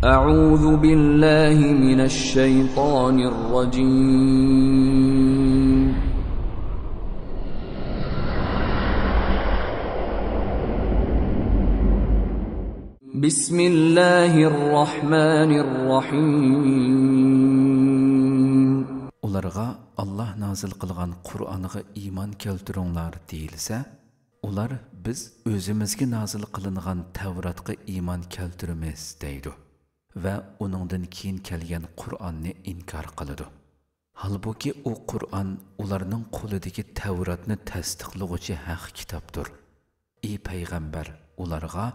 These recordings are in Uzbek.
أعوذ بالله من الشيطان الرجيم بسم الله الرحمن الرحيم Ularga Allah nazil qilgan Qur'onga iymon keltiringlar deyilsa, ular biz o'zimizga nazil qilingan Tavratga iymon keltiramiz deydi va uningdan keyin kelgan Qur'onni inkor qiladi. Halbuki o Qur'on ularning qo'lidagi Tavratni tasdiqlovchi haq kitobdir. Ey payg'ambar, ularga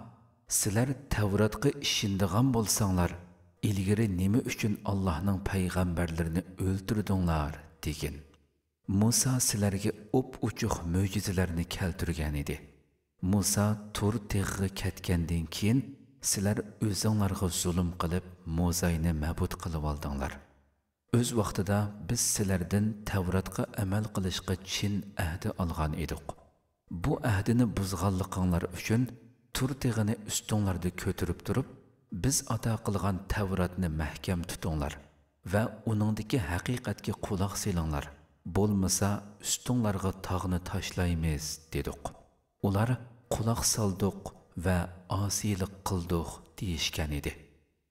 sizlar Tavratga ishonadigan bo'lsanglar, ilgari nima uchun Allohning payg'ambarlarini o'ldirdinglar degan. Musa sizlarga o'p-uchuq mo'jizalarni keltirgan edi. Musa Tur teg'iga ketgandan keyin sizlar o'zinglarga zulm qilib Muzayni ma'bud qilib oldinglar. O'z vaqtida biz sizlardan Tavratga amal qilishga chin ahdi olgan edik. Bu ahdini buzganliginglar uchun Tur teg'ini ustinglarda ko'tarib turib, biz ato qilgan Tavratni mahkam tutinglar va uningdagi haqiqatga quloq solinglar. Bo'lmasa ustinglarga tog'ni tashlaymiz dedik. Ular quloq soldik va osiylik qildik deyishgan edi.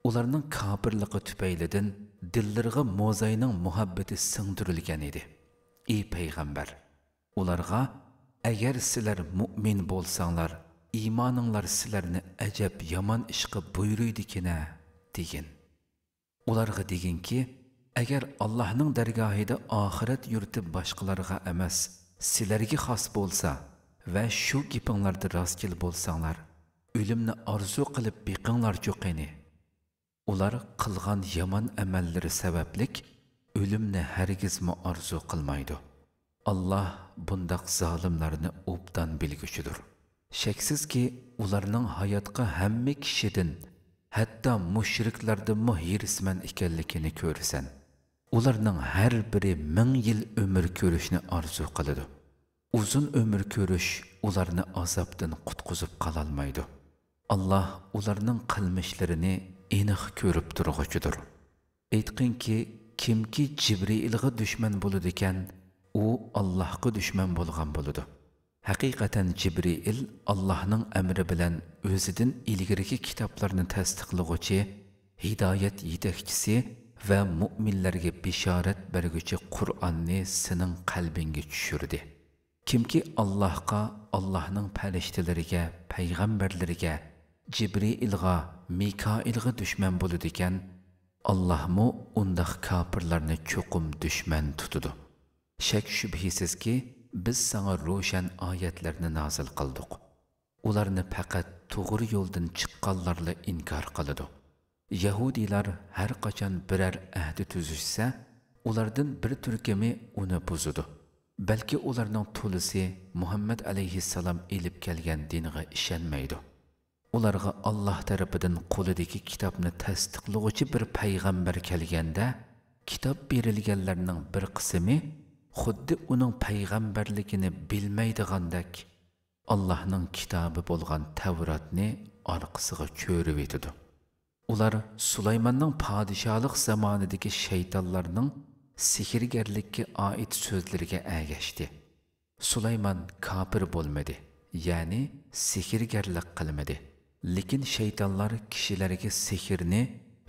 Ularning kofirligi tufaylidan dillariga Mozayning muhabbati singdirilgan edi. Ey payg'ambar, ularga agar sizlar mu'min bo'lsanglar, iymoninglar sizlarni ajab yomon ishga buyuruydikina degin. Ularga deginki, agar Allohning dargohida oxirat yurti boshqalarga emas, sizlarga xos bo'lsa va shu gapinglarda rostchil bo'lsanglar, o'limni orzu qilib beqinglar cho'qini. Ular qilgan yomon amallari sabablik o'limni hargizmi orzu qilmaydi. Alloh bundaq zolimlarni obdan bilguchidir. Shaksizki ularning hayotga hamma kishidan, hatto mushriklardan hirsman ekanligini ko'rsan. Ularning har biri 1000 yil umr ko'rishni orzu qiladi. Uzun umr ko'rish ularni azobdan qutqizib qololmaydi. Alloh ularning qilmishlarini aniq ko'rib turg'uchidir. Aytqinki, kimki Jibrilga dushman bo'ladi ekan, u Allohga dushman bo'lgan bo'ladi. Haqiqatan Jibril Allohning amri bilan o'zidan ilgirki kitoblarni tasdiqlovchi, hidoyat yetakchisi va mu'minlarga bishorat berguchi Qur'onni sening qalbingga tushirdi. Kimki Allohga, Allohning farishtalariga, payg'ambarlariga, Jibrilga, Mikoilga dushman bo'ladi ekan, Allohmu undaq kofirlarni cho'qim dushman tutadi. Shak shubhisizki biz sana ro'shan oyatlarni nazil qildik. Ularni faqat to'g'ri yo'ldan chiqqanlarla inkor qiladi. Yahudilar har qachon biror ahdi tuzishsa, ulardan bir turkumi uni buzadi. Balki ularning to'lisi Muhammad alayhissalom elib kelgan dinga ishonmaydi. Ularga Alloh tarafidan qo'lidagi kitobni tasdiqlovchi bir payg'ambar kelganda, kitob berilganlarning bir qismi xuddi uning payg'ambarligini bilmaydigandek Allohning kitobi bo'lgan Tavratni orqasiga cho'rib etdi. Ular Sulaymonning podshohlik zamonidagi shaytonlarning sehrgarlikka oid so'zlariga agashdi. Sulaymon kofir bo'lmadi, ya'ni sehrgarlik qilmadi. Lekin shaytonlar kishilarga sehrni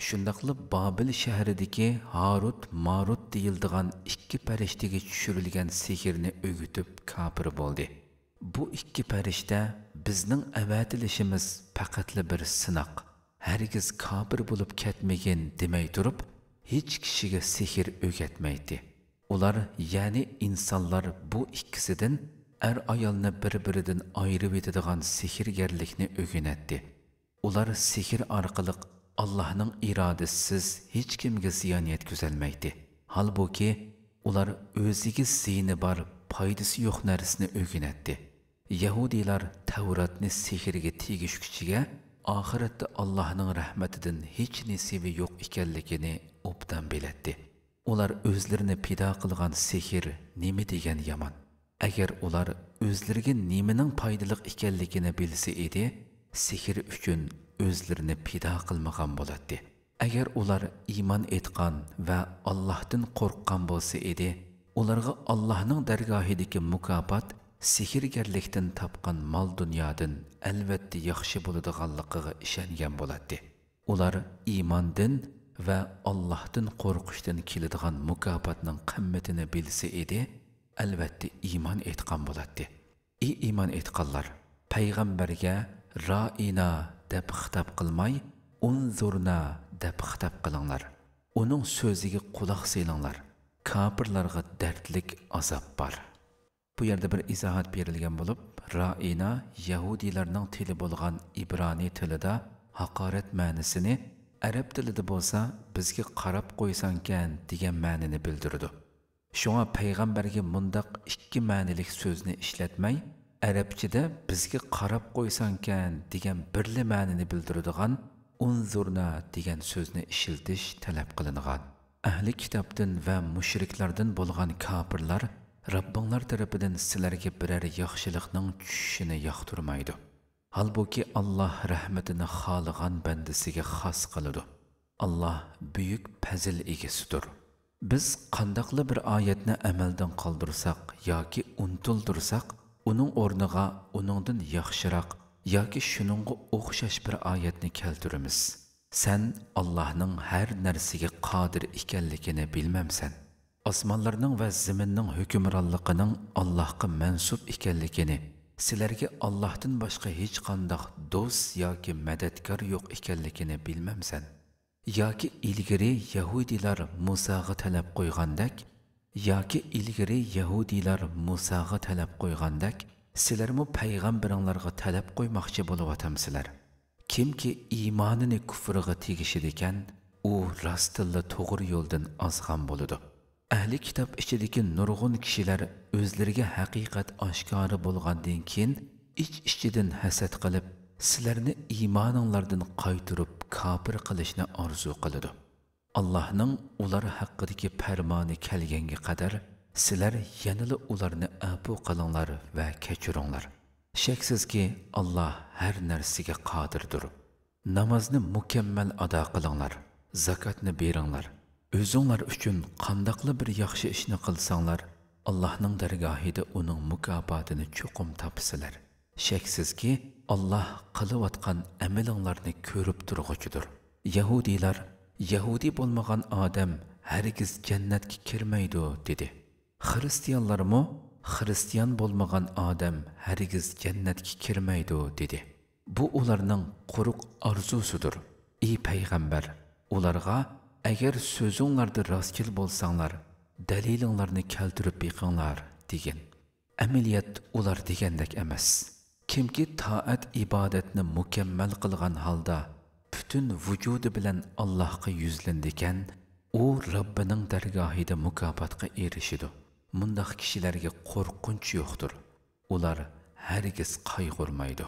shundaqli Babil shahridagi Harut Marut deyildigan ikki farishtaga tushirilgan sehrni o'gitib kofir bo'ldi. Bu ikki farishta bizning avatilishimiz faqatli bir sinoq, hargiz kofir bo'lib ketmagan demay turib, hech kishiga sehr o'rgatmaydi. Ular, ya'ni insonlar bu ikkisidan ayolni bir-biridan ayirib etadigan sehrgarlikni o'rganadi. Ular sehr orqali Allohning irodasiz hech kimga ziyon yetkazolmaydi. Halbuki ular o'ziga ziyni bor, foydasi yo'q narsani o'rganadi. Yahudilar Tavratni sehrga tegish kuchiga, oxiratda Allohning rahmatidan hech nasibi yo'q ekanligini obdan biladi. Ular o'zlarini pido qilgan sehr nima degan yomon. Agar ular o'zlariga nimaning foydali ekanligini bilsa edi, sehr uchun o'zlarini pido qilmagan bo'ladi. agar ular iymon etgan va Allohdan qo'rqqan bo'lsa edi, ularga Allohning dargohidagi mukofot sehrgarlikdan topgan mol dunyodan albatta yaxshi bo'ladiganligiga ishongan bo'ladi. Ular iymondan va Allohdan qo'rqishdan keladigan mukofotning qimmatini bilsa edi, albatta iymon etgan bo'ladi. Iymon etganlar payg'ambarga ra'ina deb xitob qilmay, unzurna deb xitob qilinglar. Uning so'ziga quloq solinglar. Kafirlarga dardlik azob bor. Bu yerda bir izohat berilgan bo'lib, ra'ina Yahudilarning tili bo'lgan İbrani tilida haqorat ma'nosini, arab tilida bo'lsa bizga qarab qo'ysankan degan ma'noni bildiradi. Shunga payg'ambarga mundaq ikki ma'nilik so'zni ishlatmay, arabchada bizga qarab qo'ysankan degan birli ma'nini bildiradigan unzurna degan so'zni ishiltish talab qilingan. Ahli kitobdan va mushriklardan bo'lgan kafirlar Rabbinglar tarafidan sizlarga biror yaxshilikning tushishini yoqtirmaydi. Halbuki Allah rahmatini xohlagan bandasiga xos qiladi. Allah buyuk fazil egasidir. Biz qandaqli bir oyatni amaldan qoldirsak yoki unutildirsak, uning o'rniga uningdan yaxshiroq yoki shuningga o'xshash bir oyatni keltiramiz. Sen Allohning har narsaga qodir ekanligini bilmamsan. Osmonlarning va zaminning hukmronligining Allohga mansub ekanligini, sizlarga Allohdan boshqa hech qanday do'st yoki madadkor yo'q ekanligini bilmamsan. Yoki ilgari Yahudilar Musoga talab qo'ygandak, sizlarmi payg'ambaringlarga talab qo'ymoqchi bo'layotamsizlar. Kimki iymonini kufriga tegishidi ekan, u rostilla to'g'ri yo'ldan ozg'an bo'ladi. Ahli kitob ichidagi nurg'un kishilar o'zlariga haqiqat oshkora bo'lgandan keyin ich-ichidan hasad qilib, sizlarni iymoninglardan qaytirib kafir qilishni orzu qiladi. Allohning ular haqidagi farmoni kelganga qadar sizlar yanada ularni afu qilinglar va kechiringlar. Shaksizki Allah har narsaga qodirdir. Namozni mukammal ado qilinglar, zakotni beringlar. O'zinglar uchun qandaqli bir yaxshi ishni qilsanglar, Allohning dargohida uning mukofotini cho'qim topsizlar. Shaksizki Allah qilayotgan amalinglarni ko'rib turg'uchidir. Yahudilar, Yahudi bo'lmagan odam hargiz jannatga kirmaydi dedi. Xristianlarmi, Xristian bo'lmagan odam hargiz jannatga kirmaydi dedi. Bu ularning quruq orzusidir. Ey payg'ambar, ularga agar so'zinglarda rostchil bo'lsanglar, dalilinglarni keltirib beqinglar degan. Amaliyat ular degandek emas. Kimki taat ibodatni mukammal qilgan holda butun vujudi bilan Allohga yuzlandikan, u Robbining dargohida mukofotga erishidi. Mundaq kishilarga qo'rqinch yo'qdir. Ular hargiz qayg'urmaydi.